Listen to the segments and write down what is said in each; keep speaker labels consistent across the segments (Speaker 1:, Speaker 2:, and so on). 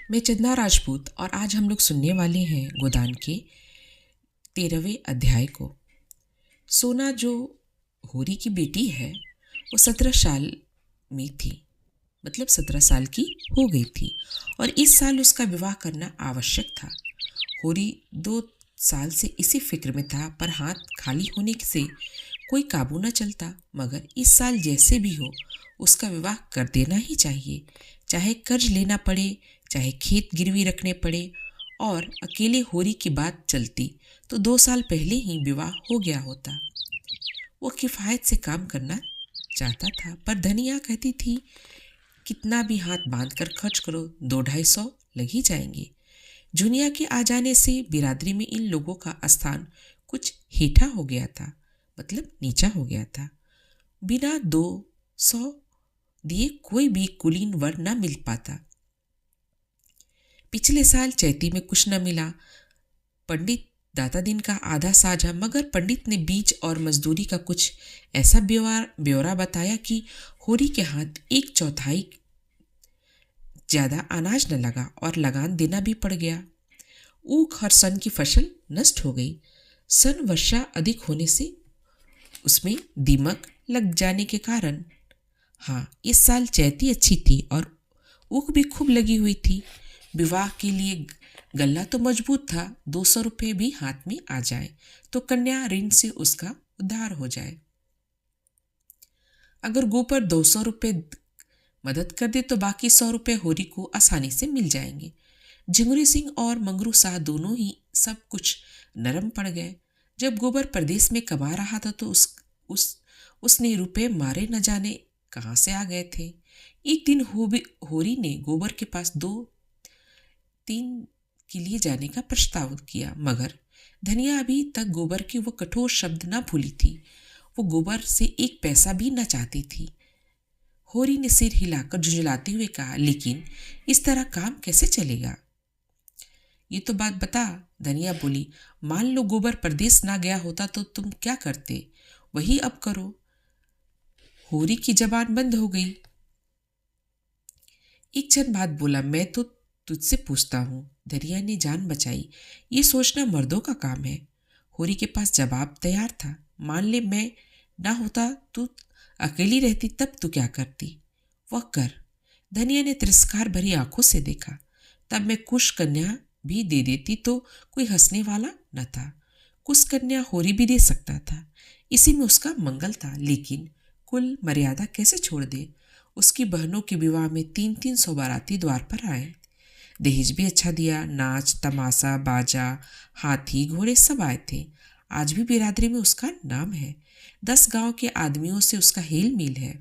Speaker 1: मैं चंदा राजपूत और आज हम लोग सुनने वाले हैं गोदान के 13वें अध्याय को। सोना जो होरी की बेटी है वो 17 साल में थी, मतलब 17 साल की हो गई थी और इस साल उसका विवाह करना आवश्यक था। होरी 2 साल से इसी फिक्र में था, पर हाथ खाली होने से कोई काबू न चलता। मगर इस साल जैसे भी हो उसका विवाह कर देना ही चाहिए, चाहे कर्ज लेना पड़े, चाहे खेत गिरवी रखने पड़े। और अकेले होरी की बात चलती तो 2 साल पहले ही विवाह हो गया होता। वो किफ़ायत से काम करना चाहता था, पर धनिया कहती थी कितना भी हाथ बांध कर खर्च करो, 200-250 लग ही जाएंगे। जुनिया के आ जाने से बिरादरी में इन लोगों का स्थान कुछ हेठा हो गया था, मतलब नीचा हो गया था। बिना 200 दिए कोई भी कुलीन वर न मिल पाता। पिछले साल चैती में कुछ न मिला। पंडित दाता दिन का आधा साझा, मगर पंडित ने बीज और मजदूरी का कुछ ऐसा ब्यौरा बताया कि होरी के हाथ 1/4 ज्यादा अनाज न लगा और लगान देना भी पड़ गया। ऊख हर सन की फसल नष्ट हो गई। सन वर्षा अधिक होने से उसमें दीमक लग जाने के कारण। हाँ, इस साल चैती अच्छी थी और ऊख भी खूब लगी हुई थी। विवाह के लिए गल्ला तो मजबूत था, 200 रुपये भी हाथ में आ जाए तो कन्या ऋण से उसका उद्धार हो जाए। अगर गोपर 200 रुपये मदद कर दे तो बाकी 100 रुपये होरी को आसानी से मिल जाएंगे। झिंगुरी सिंह और मंगरू शाह दोनों ही सब कुछ नरम पड़ गए। जब गोबर प्रदेश में कमा रहा था तो उसने रुपए मारे न जाने कहाँ से आ गए थे। एक दिन होरी ने गोबर के पास 2-3 के लिए जाने का प्रस्ताव किया, मगर धनिया अभी तक गोबर की वो कठोर शब्द न भूली थी। वो गोबर से 1 पैसा भी न चाहती थी। होरी ने सिर हिलाकर झुंझलाते हुए कहा, लेकिन इस तरह काम कैसे चलेगा? ये तो बात बता। धनिया बोली, मान लो गोबर प्रदेश ना गया होता तो तुम क्या करते? वही अब करो। होरी की जबान बंद हो गई। एक क्षण बाद बोला, मैं तो तुझसे पूछता हूँ। धनिया ने जान बचाई, ये सोचना मर्दों का काम है। होरी के पास जवाब तैयार था। मान ले मैं ना होता, तू अकेली रहती, तब तू क्या करती? वह कर। धनिया ने तिरस्कार भरी आंखों से देखा। तब मैं कुश कन्या भी दे देती तो कोई हंसने वाला न था। कुश कन्या होरी भी दे सकता था, इसी में उसका मंगल था। लेकिन कुल मर्यादा कैसे छोड़ दे? उसकी बहनों के विवाह में 300 बाराती द्वार पर आए। दहेज भी अच्छा दिया। नाच तमाशा बाजा हाथी घोड़े सब आए थे। आज भी बिरादरी में उसका नाम है। 10 गांव के आदमियों से उसका हेल मेल है।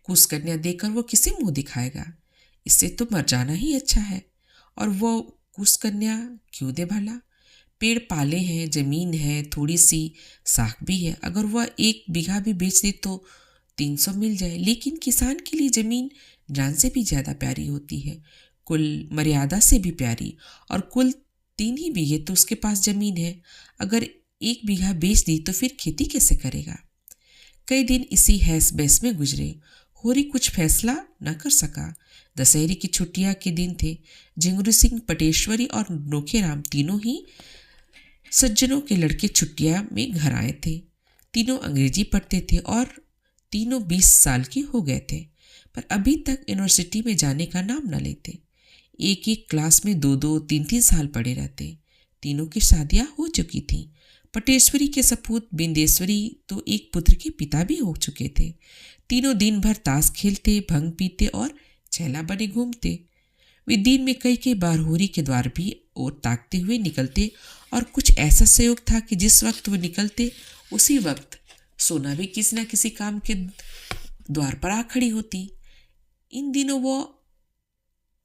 Speaker 1: कुश कन्या देकर वो किसे मुंह दिखाएगा? इससे तो मर जाना ही अच्छा है। और वो कुश कन्या क्यों दे भला? पेड़ पाले हैं, जमीन है, थोड़ी सी साख भी है। अगर वह 1 बीघा भी बेच दे तो 300 मिल जाए। लेकिन किसान के लिए जमीन जान से भी ज्यादा प्यारी होती है, कुल मर्यादा से भी प्यारी। और कुल 3 ही बीघे तो उसके पास जमीन है। अगर 1 बीघा बेच दी तो फिर खेती कैसे करेगा? कई दिन इसी हैस बैस में गुजरे। होरी कुछ फैसला न कर सका। दशहरे की छुट्टियां के दिन थे। झिंगुरी सिंह, पटेश्वरी और नोखेराम तीनों ही सज्जनों के लड़के छुट्टियां में घर आए थे। तीनों अंग्रेजी पढ़ते थे और तीनों 20 साल के हो गए थे, पर अभी तक यूनिवर्सिटी में जाने का नाम न लेते। एक एक क्लास में 2-2, 3-3 साल पढ़े रहते। तीनों की शादियां हो चुकी थीं। पटेश्वरी के सपूत बिंदेश्वरी तो एक पुत्र के पिता भी हो चुके थे। तीनों दिन भर ताश खेलते, भंग पीते और छैला बने घूमते। वे दिन में कई बार होरी के द्वार भी और ताकते हुए निकलते, और कुछ ऐसा संयोग था कि जिस वक्त वो निकलते उसी वक्त सोना भी किसी न किसी काम के द्वार पर आ खड़ी होती। इन दिनों वो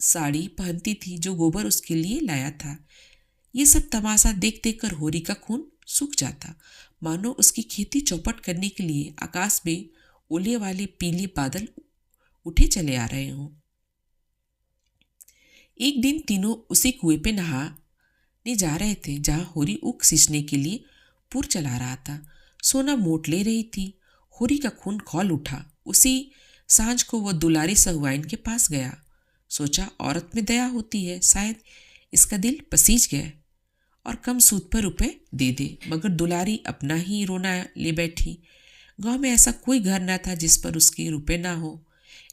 Speaker 1: साड़ी पहनती थी जो गोबर उसके लिए लाया था। ये सब तमाशा देख देख कर होरी का खून सूख जाता, मानो उसकी खेती चौपट करने के लिए आकाश में ओले वाले पीले बादल उठे चले आ रहे हों। एक दिन तीनों उसी कुएं पे नहाने जा रहे थे जहां होरी ऊख सींचने के लिए पुर चला रहा था। सोना मोट ले रही थी। होरी का खून खौल उठा। उसी सांझ को वो दुलारी सहुआइन के पास गया। सोचा औरत में दया होती है, शायद इसका दिल पसीज गया और कम सूद पर रुपए दे दे। मगर दुलारी अपना ही रोना ले बैठी। गांव में ऐसा कोई घर न था जिस पर उसके रुपए ना हो।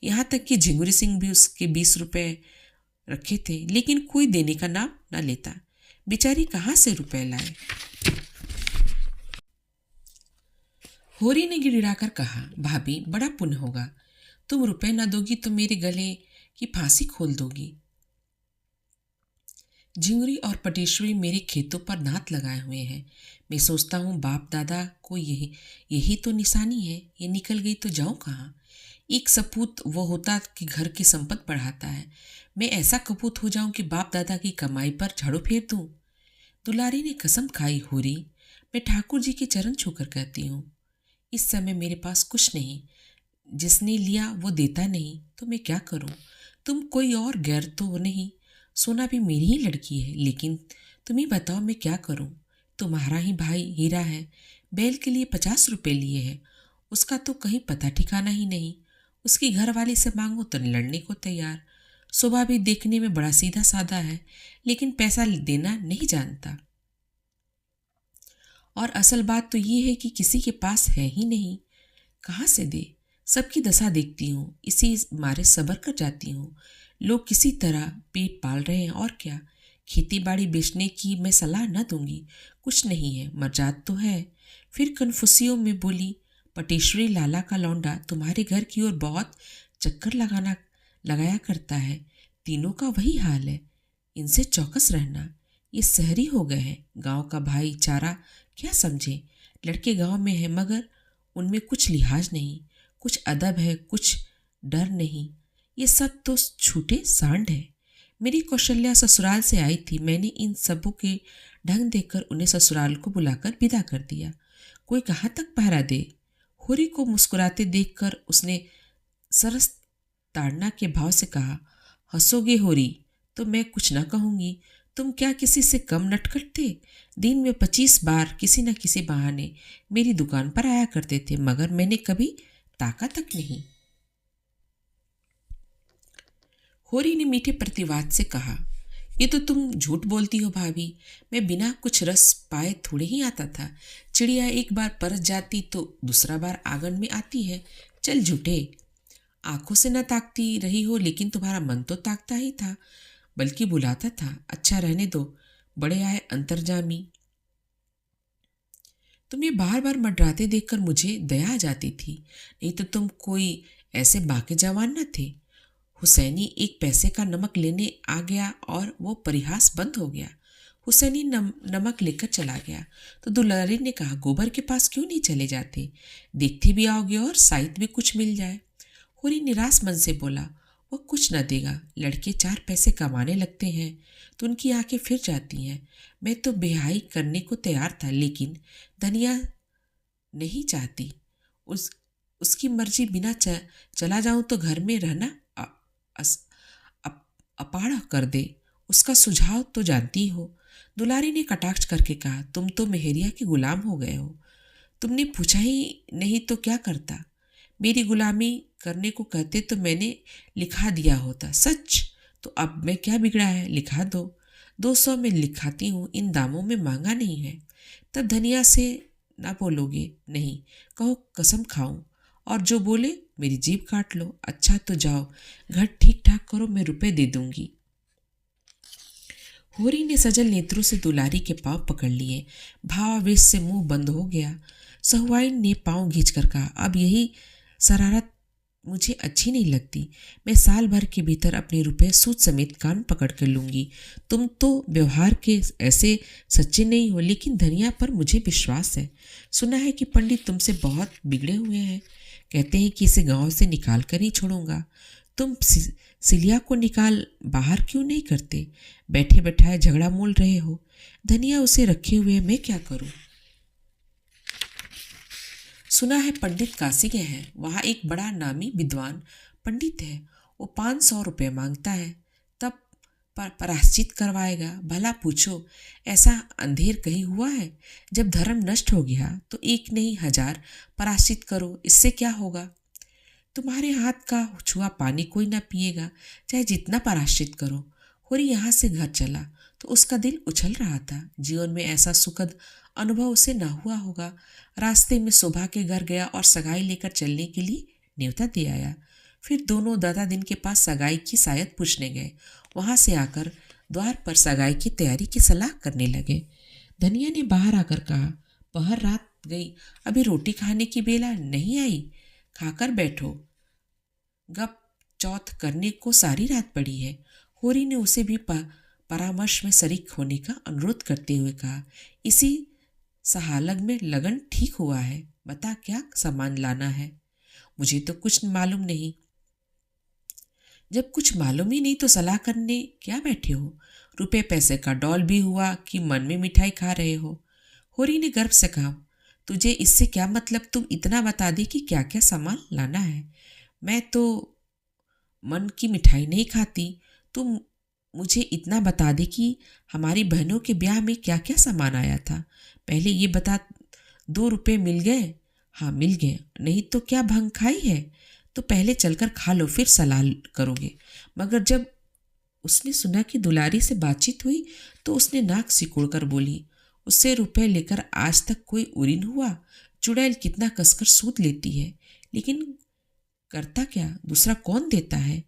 Speaker 1: यहाँ तक कि झिंगुरी सिंह भी उसके 20 रुपए रखे थे, लेकिन कोई देने का नाम न लेता। बेचारी कहाँ से रुपए लाए। होरी ने गिड़गिड़ाकर कहा, भाभी बड़ा पुण्य होगा, तुम रुपए न दोगी तो मेरे गले की फांसी खोल दोगी। झिंगुरी और पटेश्वरी मेरे खेतों पर नात लगाए हुए हैं। मैं सोचता हूँ बाप दादा को यही तो निशानी है। ये निकल गई तो जाऊँ कहाँ। एक सपूत वो होता कि घर की संपत्ति बढ़ाता है। मैं ऐसा कपूत हो जाऊं कि बाप दादा की कमाई पर झाड़ू फेर दूं। दुलारी ने कसम खाई, होरी मैं ठाकुर जी के चरण छूकर कहती हूँ, इस समय मेरे पास कुछ नहीं। जिसने लिया वो देता नहीं तो मैं क्या करूँ। तुम कोई और गैर तो हो नहीं। सोना भी मेरी ही लड़की है, लेकिन तुम ही बताओ मैं क्या करूँ। तुम्हारा ही भाई हीरा है, बैल के लिए 50 रुपए लिए है। उसका तो कहीं पता ठिकाना ही नहीं। उसकी घरवाली से मांगो तो लड़ने को तैयार। सुबह भी देखने में बड़ा सीधा साधा है, लेकिन पैसा देना नहीं जानता। और असल बात तो ये है कि किसी के पास है ही नहीं, कहाँ से दे। सबकी दशा देखती हूँ, इसी मारे सब्र कर जाती हूँ। लोग किसी तरह पेट पाल रहे हैं और क्या। खेती बाड़ी बेचने की मैं सलाह न दूंगी, कुछ नहीं है, मर्जाद तो है। फिर कन्फुसियों में बोली, पटेश्वरी लाला का लौंडा तुम्हारे घर की ओर बहुत चक्कर लगाया करता है। तीनों का वही हाल है, इनसे चौकस रहना। ये शहरी हो गए हैं, गांव का भाईचारा क्या समझे। लड़के गांव में हैं मगर उनमें कुछ लिहाज नहीं, कुछ अदब है, कुछ डर नहीं। ये सब तो छूटे सांड है। मेरी कौशल्या ससुराल से आई थी। मैंने इन सबों के ढंग देखकर उन्हें ससुराल को बुलाकर विदा कर दिया। कोई कहाँ तक पहरा दे। होरी को मुस्कुराते देखकर उसने सरस ताड़ना के भाव से कहा, हंसोगे होरी तो मैं कुछ ना कहूँगी। तुम क्या किसी से कम नटखट थे। दिन में 25 बार किसी न किसी बहाने मेरी दुकान पर आया करते थे, मगर मैंने कभी ताका तक नहीं। होरी ने मीठे प्रतिवाद से कहा, ये तो तुम झूठ बोलती हो भाभी। मैं बिना कुछ रस पाए थोड़े ही आता था। चिड़िया एक बार परत जाती तो दूसरा बार आंगन में आती है। चल झूठे, आंखों से न ताकती रही हो, लेकिन तुम्हारा मन तो ताकता ही था, बल्कि बुलाता था। अच्छा रहने दो, बड़े आए अंतर्जामी। तुम्हें बार बार मडराते देखकर मुझे दया आ जाती थी, नहीं तो तुम कोई ऐसे बाके जवान न थे। हुसैनी एक पैसे का नमक लेने आ गया और वो परिहास बंद हो गया। हुसैनी नमक लेकर चला गया तो दुलारी ने कहा, गोबर के पास क्यों नहीं चले जाते, देखते भी आओगे और साइत भी कुछ मिल जाए। होरी निराश मन से बोला, वो कुछ न देगा। लड़के 4 पैसे कमाने लगते हैं तो उनकी आंखें फिर जाती हैं। मैं तो बेहाई करने को तैयार था, लेकिन धनिया नहीं चाहती। उसकी मर्जी बिना चला जाऊं तो घर में रहना अपाड़ा कर दे। उसका सुझाव तो जानती हो। दुलारी ने कटाक्ष करके कहा, तुम तो मेहरिया के गुलाम हो गए हो। तुमने पूछा ही नहीं तो क्या करता। मेरी गुलामी करने को कहते तो मैंने लिखा दिया होता। सच तो अब मैं क्या बिगड़ा है, लिखा दो। 200 में लिखाती हूँ, इन दामों में मांगा नहीं है। तब धनिया से ना बोलोगे, नहीं कहो कसम खाऊं, और जो बोले मेरी जीभ काट लो। अच्छा तो जाओ, घर ठीक ठाक करो, मैं रुपए दे दूंगी। होरी ने सजल नेत्रों से दुलारी के पांव पकड़ लिए। भावावेश से मुंह बंद हो गया। सहुआइन ने पांव खींचकर कहा, अब यही शरारत मुझे अच्छी नहीं लगती। मैं साल भर के भीतर अपने रुपए सूद समेत कान पकड़ कर लूंगी। तुम तो व्यवहार के ऐसे सच्चे नहीं हो, लेकिन धनिया पर मुझे विश्वास है। सुना है कि पंडित तुमसे बहुत बिगड़े हुए हैं। कहते हैं कि इसे गांव से निकाल कर ही छोड़ूंगा। तुम सिलिया को निकाल बाहर क्यों नहीं करते। बैठे बैठाए झगड़ा मोल रहे हो। धनिया उसे रखे हुए मैं क्या करूं। सुना है पंडित काशी गए हैं, वहाँ एक बड़ा नामी विद्वान पंडित है। वो 500 रुपये मांगता है, तब प्रायश्चित करवाएगा। भला पूछो, ऐसा अंधेर कहीं हुआ है। जब धर्म नष्ट हो गया तो 1 नहीं 1000 प्रायश्चित करो, इससे क्या होगा। तुम्हारे हाथ का छुआ पानी कोई ना पिएगा, चाहे जितना पराश्चित करो। होरी यहाँ से घर चला तो उसका दिल उछल रहा था। जीवन में ऐसा सुखद अनुभव उसे ना हुआ होगा। रास्ते में शोभा के घर गया और सगाई लेकर चलने के लिए न्योता दे आया। फिर दोनों दादा दिन के पास सगाई की शायद पूछने गए। वहां से आकर द्वार पर सगाई की तैयारी की सलाह करने लगे। धनिया ने बाहर आकर कहा, पहर रात गई, अभी रोटी खाने की बेला नहीं आई, खाकर बैठो। गप चौथ करने को सारी रात पड़ी है। होरी ने उसे भी परामर्श में शरीक होने का अनुरोध करते हुए कहा, इसी सहालग में लगन ठीक हुआ है, बता क्या सामान लाना है। मुझे तो कुछ मालूम नहीं। जब कुछ मालूम ही नहीं तो सलाह करने क्या बैठे हो? रुपए पैसे का डॉल भी हुआ कि मन में मिठाई खा रहे हो? होरी ने गर्व से कहा, तुझे इससे क्या मतलब? तुम इतना बता दे कि क्या क्या सामान लाना है। मैं तो मन की मिठाई नहीं खाती। तुम मुझे इतना बता दे कि हमारी बहनों के ब्याह में क्या क्या सामान आया था। पहले ये बता, 2 रुपये मिल गए? हाँ मिल गए। नहीं तो क्या भंग खाई है? तो पहले चलकर खा लो, फिर सलाह करोगे। मगर जब उसने सुना कि दुलारी से बातचीत हुई तो उसने नाक सिकोड़ कर बोली, उससे रुपए लेकर आज तक कोई उरीन हुआ? चुड़ैल कितना कसकर सूद लेती है, लेकिन करता क्या, दूसरा कौन देता है?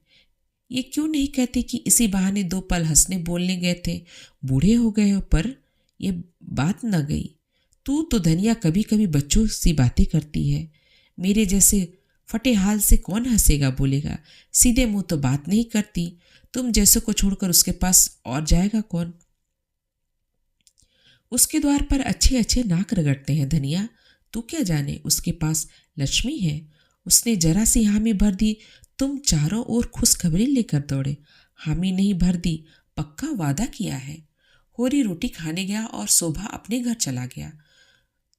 Speaker 1: ये क्यों नहीं कहते कि इसी बहाने 2 पल हंसने बोलने गए थे, बूढ़े हो गए हो? पर यह बात न गई। तू तो धनिया कभी कभी बच्चों सी बातें करती है। मेरे जैसे फटे हाल से कौन हंसेगा बोलेगा? सीधे मुंह तो बात नहीं करती। तुम जैसे को छोड़कर उसके पास और जाएगा कौन? उसके द्वार पर अच्छे अच्छे नाक रगड़ते हैं धनिया। तू क्या जाने, उसके पास लक्ष्मी है। उसने जरा सी हामी भर दी, तुम चारों ओर खुशखबरी लेकर दौड़े। हामी नहीं भर दी, पक्का वादा किया है। होरी रोटी खाने गया और शोभा अपने घर चला गया।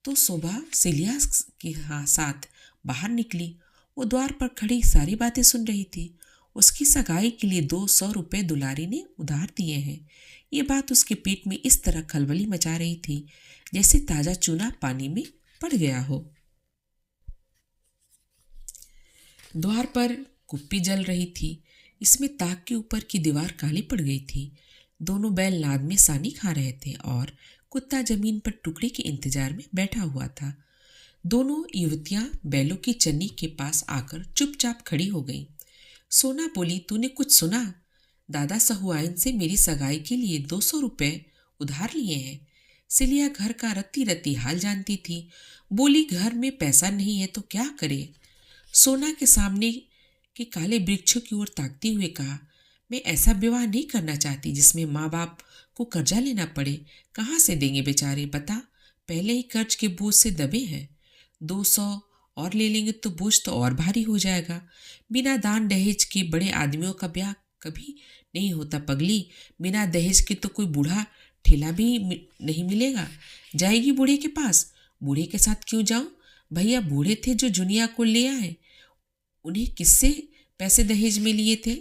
Speaker 1: तो शोभा सिलिया के साथ बाहर निकली। वो द्वार पर खड़ी सारी बातें सुन रही थी। उसकी सगाई के लिए 200 रुपये दुलारी ने उधार दिए हैं। ये बात उसके पेट में इस तरह खलबली मचा रही थी जैसे ताजा चूना पानी में पड़ गया हो। द्वार पर कुप्पी जल रही थी। इसमें ताक के ऊपर की दीवार काली पड़ गई थी। दोनों बैल नाद में सानी खा रहे थे और कुत्ता जमीन पर टुकड़े के इंतजार में बैठा हुआ था। दोनों युवतियां बैलों की चन्नी के पास आकर चुपचाप खड़ी हो गईं। सोना बोली, तूने कुछ सुना? दादा सहुआइन से मेरी सगाई के लिए 200 रुपये उधार लिए हैं। सिलिया घर का रत्ती रत्ती हाल जानती थी। बोली, घर में पैसा नहीं है तो क्या करे? सोना के सामने के काले वृक्षों की ओर ताकते हुए कहा, मैं ऐसा विवाह नहीं करना चाहती जिसमें माँ बाप को कर्जा लेना पड़े। कहाँ से देंगे बेचारे, बता? पहले ही कर्ज के बोझ से दबे हैं। 200 और ले लेंगे तो बोझ तो और भारी हो जाएगा। बिना दान दहेज के बड़े आदमियों का ब्याह कभी नहीं होता पगली। बिना दहेज के तो कोई बूढ़ा ठेला भी नहीं मिलेगा। जाएगी बूढ़े के पास? बूढ़े के साथ क्यों जाऊं? भैया बूढ़े थे जो जुनिया को ले आए। उन्हें किससे पैसे दहेज में लिए थे?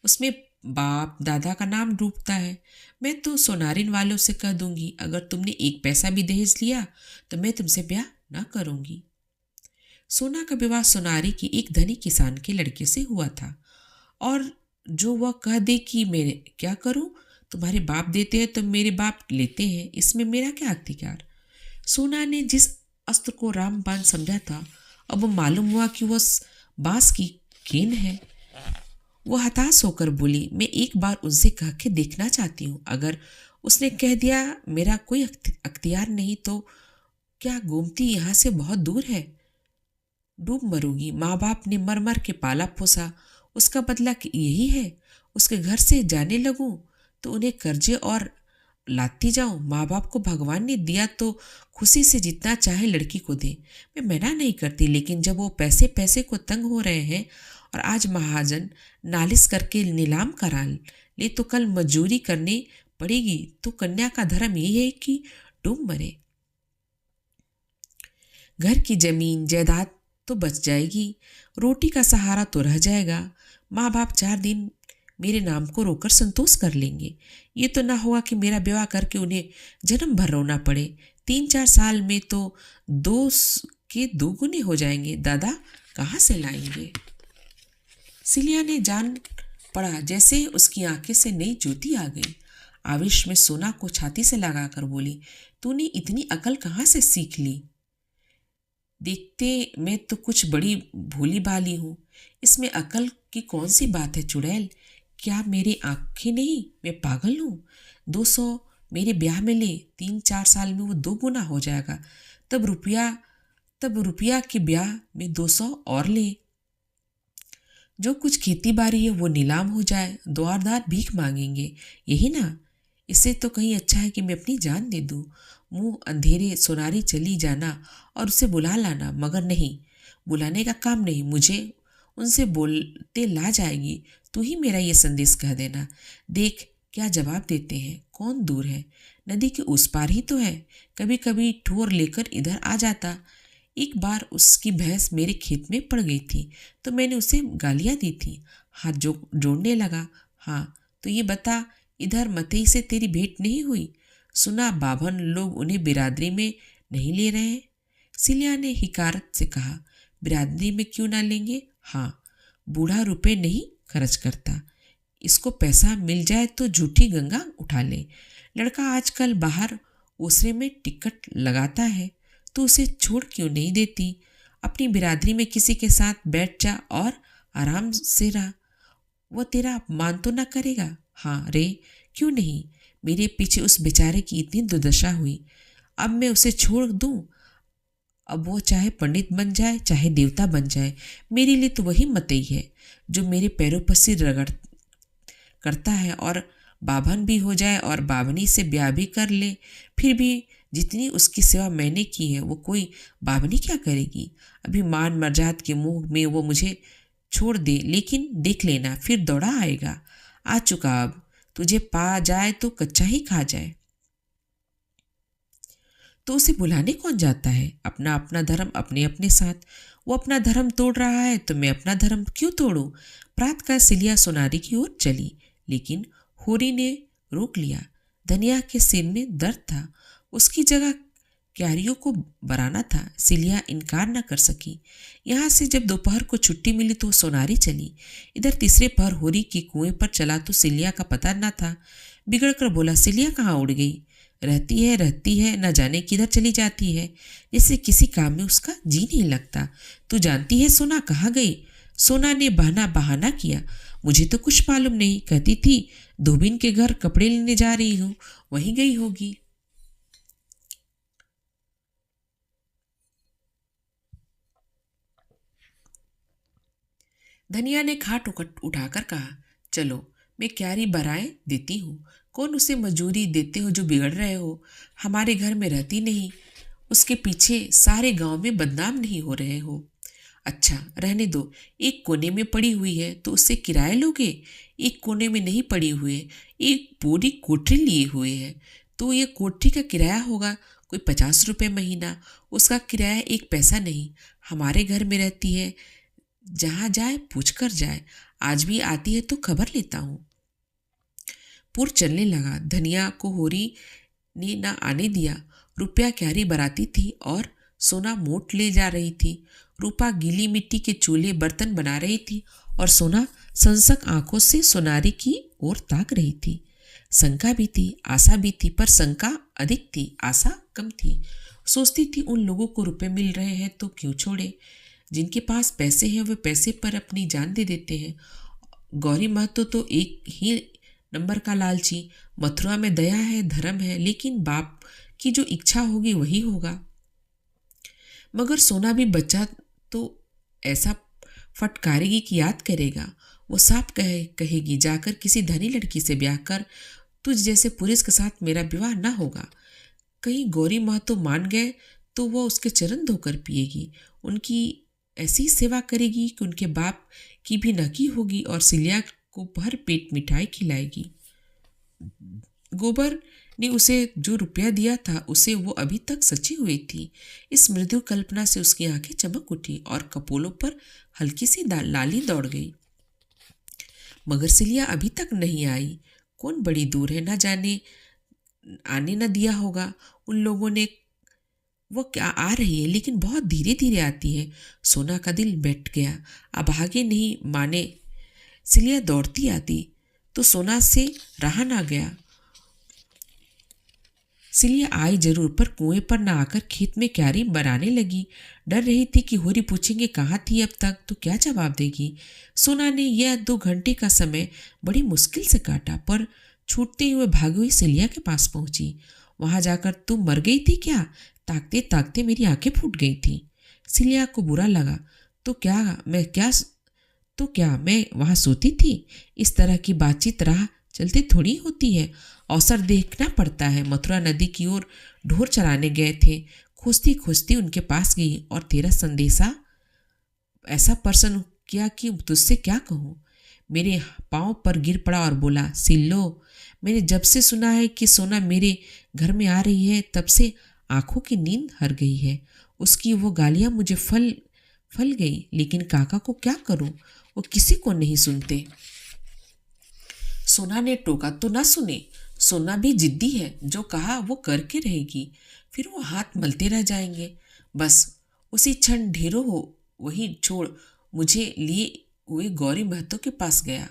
Speaker 1: उसमें बाप दादा का नाम डूबता है। मैं तो सोनारिन वालों से कह दूंगी, अगर तुमने 1 पैसा भी दहेज लिया तो मैं तुमसे ब्याह ना करूंगी। सोना का विवाह सोनारी की एक धनी किसान के लड़के से हुआ था और जो वह कह दे कि मैं क्या करूं, तुम्हारे बाप देते हैं तो मेरे बाप लेते हैं, इसमें मेरा क्या अख्तियार? सोना ने जिस अस्त्र को रामबाण समझा था अब मालूम हुआ कि वह बांस की गेंद है। वो हताश होकर बोली, मैं एक बार उनसे कह के देखना चाहती हूँ। अगर उसने कह दिया मेरा कोई अख्तियार नहीं तो क्या गोमती यहाँ से बहुत दूर है? डूब मरूंगी। माँ बाप ने मर मर के पाला पोसा, उसका बदला यही है? उसके घर से जाने लगूं तो उन्हें कर्जे और लाती जाऊं। माँ बाप को भगवान ने दिया तो खुशी से जितना चाहे लड़की को दे। मैं मना नहीं करती, लेकिन जब वो पैसे पैसे को तंग हो रहे हैं और आज महाजन नालिश करके नीलाम करा ले तो कल मजूरी करने पड़ेगी, तो कन्या का धर्म यही है कि डूब मरे। घर की जमीन जायदाद तो बच जाएगी, रोटी का सहारा तो रह जाएगा। माँ बाप 4 दिन मेरे नाम को रोकर संतोष कर लेंगे। ये तो ना होगा कि मेरा विवाह करके उन्हें जन्म भर रोना पड़े। 3-4 साल में तो 2 के 2 गुने हो जाएंगे। दादा कहाँ से लाएंगे? सिलिया ने जान पड़ा जैसे उसकी आंखें से नई ज्योति आ गई। आवेश में सोना को छाती से लगाकर बोली, तूने इतनी अकल कहाँ से सीख ली? देखते मैं तो कुछ बड़ी भोली भाली हूँ, इसमें अकल की कौन सी बात है चुड़ैल? क्या मेरी आंखें नहीं? मैं पागल हूँ? 200 मेरे ब्याह में ले, 3-4 साल में वो 2 गुना हो जाएगा। तब रुपया के ब्याह में 200 और ले। जो कुछ खेती बाड़ी है वो नीलाम हो जाए, द्वारदार भीख मांगेंगे, यही ना? इससे तो कहीं अच्छा है कि मैं अपनी जान दे दूँ। मुंह अंधेरे सोनारी चली जाना और उसे बुला लाना, मगर नहीं, बुलाने का काम नहीं, मुझे उनसे बोलते ला जाएगी। तू ही मेरा ये संदेश कह देना। देख क्या जवाब देते हैं, कौन दूर है, नदी के उस पार ही तो है। कभी कभी ठोर लेकर इधर आ जाता। एक बार उसकी भैंस मेरे खेत में पड़ गई थी तो मैंने उसे गालियाँ दी थी। हाथ जोड़ने लगा। हाँ तो ये बता, इधर मतई से तेरी भेंट नहीं हुई? सुना बाभन लोग उन्हें बिरादरी में नहीं ले रहे हैं। सिलिया ने हिकारत से कहा, बिरादरी में क्यों ना लेंगे? हाँ, बूढ़ा रुपए नहीं खर्च करता, इसको पैसा मिल जाए तो झूठी गंगा उठा ले। लड़का आजकल बाहर ओसरे में टिकट लगाता है, तो उसे छोड़ क्यों नहीं देती? अपनी बिरादरी में किसी के साथ बैठ जा और आराम से रह। वो तेरा अपमान तो ना करेगा? हाँ रे, क्यों नहीं? मेरे पीछे उस बेचारे की इतनी दुर्दशा हुई, अब मैं उसे छोड़ दूं? अब वो चाहे पंडित बन जाए चाहे देवता बन जाए, मेरे लिए तो वही मतई है जो मेरे पैरों पर सिर रगड़ करता है, और बाभन भी हो जाए और बाभनी से ब्याह भी कर ले, फिर भी जितनी उसकी सेवा मैंने की है वो कोई बाभनी क्या करेगी? अभी मान मर्जाद के मुंह में वो मुझे छोड़ दे, लेकिन देख लेना फिर दौड़ा आएगा। आ चुका, अब तुझे पा जाए तो कच्चा ही खा जाए। तो उसे बुलाने कौन जाता है? अपना अपना धर्म अपने अपने साथ। वो अपना धर्म तोड़ रहा है तो मैं अपना धर्म क्यों तोड़ूं? प्रातः सिलिया सोनारी की ओर चली, लेकिन होरी ने रोक लिया। धनिया के सिर में दर्द था, उसकी जगह क्यारियों को बराना था। सिलिया इनकार न कर सकी। यहाँ से जब दोपहर को छुट्टी मिली तो सोनारी चली। इधर तीसरे पहर होरी के कुएं पर चला तो सिलिया का पता न था। बिगड़ कर बोला, सिलिया कहाँ उड़ गई? रहती है, न जाने किधर चली जाती है, जैसे किसी काम में उसका जी नहीं लगता। तू जानती है सोना कहाँ गई? सोना ने बहाना किया, मुझे तो कुछ मालूम नहीं, कहती थी धोबिन के घर कपड़े लेने जा रही हूँ, वहीं गई होगी। धनिया ने खाट उठाकर कहा, चलो मैं क्यारी बराए देती हूँ। कौन उसे मजूरी देते हो जो बिगड़ रहे हो? हमारे घर में रहती नहीं, उसके पीछे सारे गांव में बदनाम नहीं हो रहे हो? अच्छा रहने दो, एक कोने में पड़ी हुई है तो उससे किराया लोगे? एक कोने में नहीं पड़ी हुई है, एक पूरी कोठरी लिए हुए है, तो ये कोठरी का किराया होगा कोई 50 रुपये महीना। उसका किराया 1 पैसा नहीं। हमारे घर में रहती है, जहाँ जाए पूछ कर जाए, आज भी आती है तो खबर लेता हूँ। पुर चलने लगा। धनिया को होरी ने ना आने दिया। रुपया क्यारी बराती थी और सोना मोट ले जा रही थी। रूपा गीली मिट्टी के चूल्हे बर्तन बना रही थी और सोना संसक आंखों से सोनारी की ओर ताक रही थी। शंका भी थी, आशा भी थी, पर शंका अधिक थी, आशा कम थी। सोचती थी उन लोगों को रुपए मिल रहे हैं तो क्यों छोड़े? जिनके पास पैसे हैं वे पैसे पर अपनी जान दे देते हैं। गौरी महतो तो एक ही नंबर का लालची। मथुरा में दया है, धर्म है, लेकिन बाप की जो इच्छा होगी वही होगा। मगर सोना भी बच्चा तो ऐसा फटकारेगी कि याद करेगा। वो साफ कहेगी, जाकर किसी धनी लड़की से ब्याह कर, तुझ जैसे पुरुष के साथ मेरा विवाह ना होगा। कहीं गौरी महतो मान गए तो वह उसके चरण धोकर पिएगी, उनकी ऐसी सेवा करेगी कि उनके बाप की भी नकी होगी और सिलिया को भर पेट मिठाई खिलाएगी। गोबर ने उसे जो रुपया दिया था उसे वो अभी तक सची हुई थी। इस मृदु कल्पना से उसकी आंखें चमक उठी और कपोलों पर हल्की सी लाली दौड़ गई। मगर सिलिया अभी तक नहीं आई। कौन बड़ी दूर है, न जाने आने न दिया होगा। उन लोगों ने वो क्या आ रही है, लेकिन बहुत धीरे धीरे आती है। सोना का दिल बैठ गया। अब आगे नहीं माने सिलिया दौड़ती आती तो सोना से रहा ना गया। सिलिया आई जरूर, पर कुएं पर न आकर खेत में क्यारी बनाने लगी। डर रही थी कि होरी पूछेंगे कहाँ थी अब तक, तो क्या जवाब देगी। सोना ने यह 2 घंटे का समय बड़ी मुश्किल से काटा, पर छूटते हुए भागी हुई सिलिया के पास पहुंची। वहां जाकर तुम मर गई थी क्या? ताकते ताकते मेरी आंखें फूट गई थी। सिलिया को बुरा लगा। तो क्या मैं वहां सोती थी? इस तरह की बातचीत राह चलते थोड़ी होती है, अवसर देखना पड़ता है। मथुरा नदी की ओर ढोर चराने गए थे। खोजती खोजती उनके पास गई और तेरा संदेशा ऐसा प्रसन्न किया कि तुझसे क्या कहूँ। मेरे पांव पर गिर पड़ा और बोला, सिल्लो, मैंने जब से सुना है कि सोना मेरे घर में आ रही है, तब से आंखों की नींद हर गई है। उसकी वो गालियां मुझे फल गई, लेकिन काका को क्या करूं, वो किसी को नहीं सुनते। सोना ने टोका तो ना सुने। सोना भी जिद्दी है, जो कहा वो करके रहेगी। फिर वो हाथ मलते रह जाएंगे। बस उसी क्षण ढेरों हो वही छोड़ मुझे लिए हुए गौरी महतो के पास गया।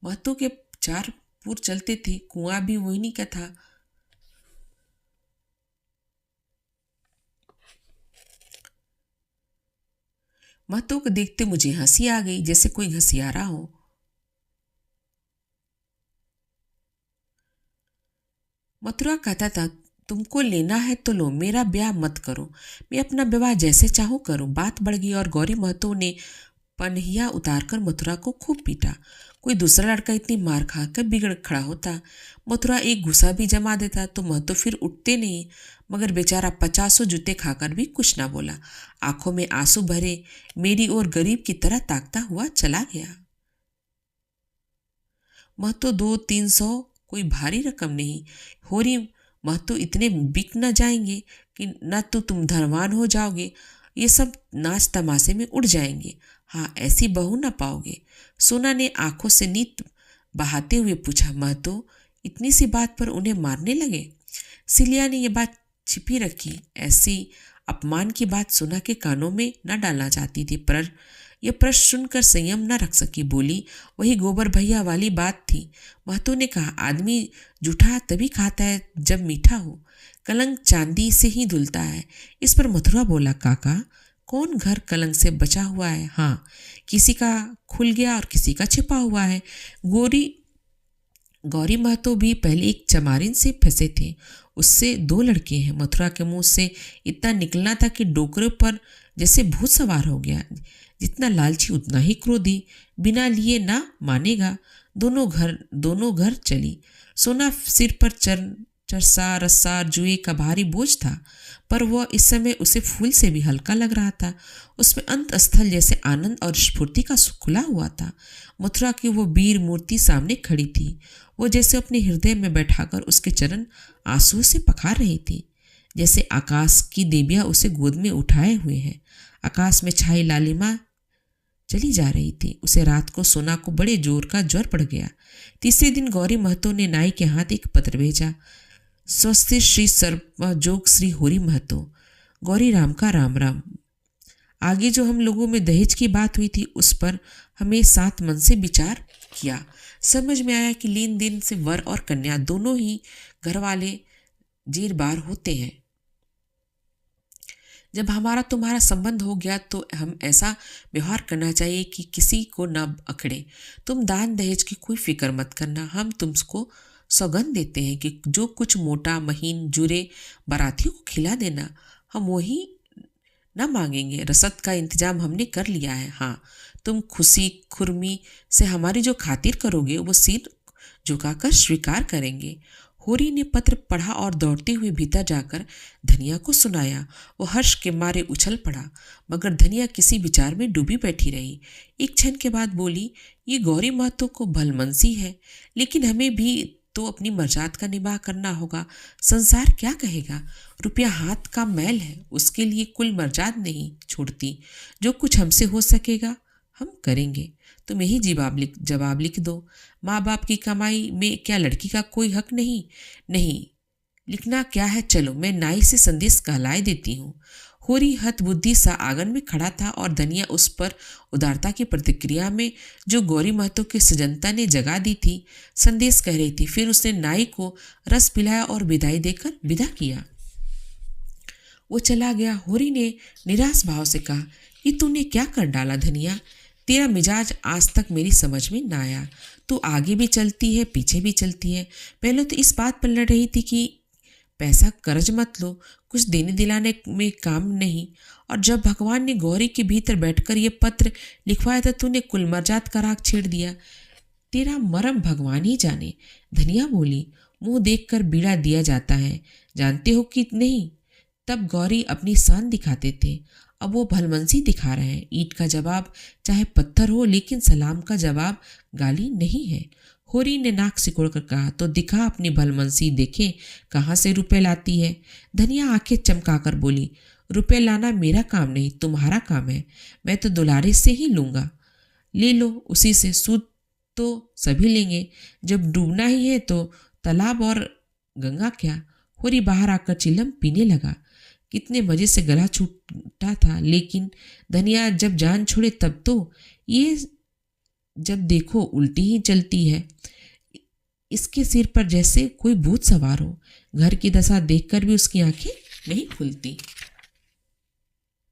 Speaker 1: महतो के 4 पुर चलते थे, कुआं भी वही का था। महतो को देखते मुझे हंसी आ गई, जैसे कोई घसियारा हो। मथुरा कहता था, तुमको लेना है तो लो, मेरा ब्याह मत करो, मैं अपना विवाह जैसे चाहूँ करूँ। बात बढ़ गई और गौरी महतो ने पनहिया उतारकर मथुरा को खूब पीटा। कोई दूसरा लड़का इतनी मार खा कर बिगड़ खड़ा होता, मथुरा एक घुसा भी जमा देता तो महतो फिर उठते नहीं, मगर बेचारा 50 जूते खाकर भी कुछ ना बोला। आंखों में आंसू भरे मेरी ओर गरीब की तरह ताकता हुआ चला गया। महतो 200-300 कोई भारी रकम नहीं। होरी महतो इतने बिक न जाएंगे कि न तो तुम धनवान हो जाओगे, ये सब नाच तमाशे में उड़ जाएंगे। हाँ, ऐसी बहू न पाओगे। सोना ने आंखों से नीत बहाते हुए पूछा, महतो इतनी सी बात पर उन्हें मारने लगे? सिलिया ने यह बात छिपी रखी। ऐसी अपमान की बात सोना के कानों में न डालना चाहती थी, पर यह प्रश्न सुनकर संयम न रख सकी। बोली, वही गोबर भैया वाली बात थी। महतो ने कहा, आदमी जूठा तभी खाता है जब मीठा हो, कलंक चांदी से ही धुलता है। इस पर मथुरा बोला, काका, कौन घर कलंक से बचा हुआ है? हाँ, किसी का खुल गया और किसी का छिपा हुआ है। गौरी महतो भी पहले एक चमारिन से फंसे थे, उससे 2 लड़के हैं। मथुरा के मुंह से इतना निकलना था कि डोकरे पर जैसे भूत सवार हो गया। जितना लालची उतना ही क्रोधी, बिना लिए ना मानेगा। दोनों घर चली। सोना सिर पर चरसा रस्सा जुए का भारी बोझ था, पर वह इस समय उसे फूल से भी हल्का लग रहा था। उसमें अंत स्थल जैसे आनंद और स्फूर्ति का सुख खुला हुआ था। मथुरा की वो वीर मूर्ति सामने खड़ी थी। वो जैसे अपने हृदय में बैठाकर उसके चरण आंसू से पखार रही थी, जैसे आकाश की देवियां उसे गोद में उठाए हुए हैं। आकाश में छाई लालिमा चली जा रही थी। उसे रात को सोना को बड़े जोर का ज्वर पड़ गया। तीसरे दिन गौरी महतो ने नाई के हाथ एक पत्र भेजा, स्वस्ति श्री सर्वजोग श्री होरी महतो, गौरी राम का राम राम। आगे जो हम लोगों में दहेज की बात हुई थी, उस पर हमें 7 मन से विचार किया। समझ में आया कि लेन देन से वर और कन्या दोनों ही घर वाले जेरबार होते हैं। जब हमारा तुम्हारा संबंध हो गया तो हम ऐसा व्यवहार करना चाहिए कि किसी को न अखड़े। तुम दान दहेज की कोई फिक्र मत करना। हम तुमको सौगंध देते हैं कि जो कुछ मोटा महीन जुरे बारातियों को खिला देना, हम वही न मांगेंगे। रसद का इंतजाम हमने कर लिया है। हाँ, तुम खुशी खुरमी से हमारी जो खातिर करोगे वो सिर झुकाकर स्वीकार करेंगे। होरी ने पत्र पढ़ा और दौड़ते हुए भीतर जाकर धनिया को सुनाया। वो हर्ष के मारे उछल पड़ा, मगर धनिया किसी विचार में डूबी बैठी रही। एक क्षण के बाद बोली, ये गौरी महतो को भलमनसी है, लेकिन हमें भी तो अपनी मर्जाद का निबाह करना होगा। संसार क्या कहेगा? रुपया हाथ का मैल है, उसके लिए कुल मर्जाद नहीं छोड़ती। जो कुछ हमसे हो सकेगा हम करेंगे। तुम यही जवाब लिख दो। माँ बाप की कमाई में क्या लड़की का कोई हक नहीं? नहीं, लिखना क्या है, चलो मैं नाई से संदेश कहलाए देती हूँ। होरी हतबुद्धि सा आंगन में खड़ा था और धनिया उस पर उदारता की प्रतिक्रिया में जो गौरी महतो की सजनता ने जगा दी थी संदेश कह रही थी। फिर उसने नाई को रस पिलाया और विदाई देकर विदा किया। वो चला गया। होरी ने निराश भाव से कहा कि तूने क्या कर डाला धनिया, तेरा मिजाज आज तक मेरी समझ में ना आया। तू आगे भी चलती है पीछे भी चलती है। पहले तो इस बात पर लड़ रही थी कि पैसा कर्ज मत लो, कुछ देने दिलाने में काम नहीं, और जब भगवान ने गौरी के भीतर बैठकर ये पत्र लिखवाया था तूने कुल मर्जात का राग छेड़ दिया। तेरा मरम भगवान ही जाने। धनिया बोली, मुंह देखकर बीड़ा दिया जाता है, जानते हो कि नहीं। तब गौरी अपनी शान दिखाते थे, अब वो भलमनसी दिखा रहे हैं। ईंट का जवाब चाहे पत्थर हो, लेकिन सलाम का जवाब गाली नहीं है। होरी ने नाक सिकोड़कर कहा, तो दिखा अपनी भलमनसी, देखें कहाँ से रुपए लाती है। धनिया आंखें चमकाकर बोली, रुपए लाना मेरा काम नहीं, तुम्हारा काम है। मैं तो दुलारे से ही लूँगा। ले लो, उसी से सूद तो सभी लेंगे। जब डूबना ही है तो तालाब और गंगा क्या। होरी बाहर आकर चिलम पीने लगा। कितने मजे से गला छूटा था, लेकिन धनिया जब जान छोड़े तब तो ये जब देखो उल्टी ही चलती है। इसके सिर पर जैसे कोई भूत सवार हो। घर की दशा देखकर भी उसकी आंखें नहीं खुलती।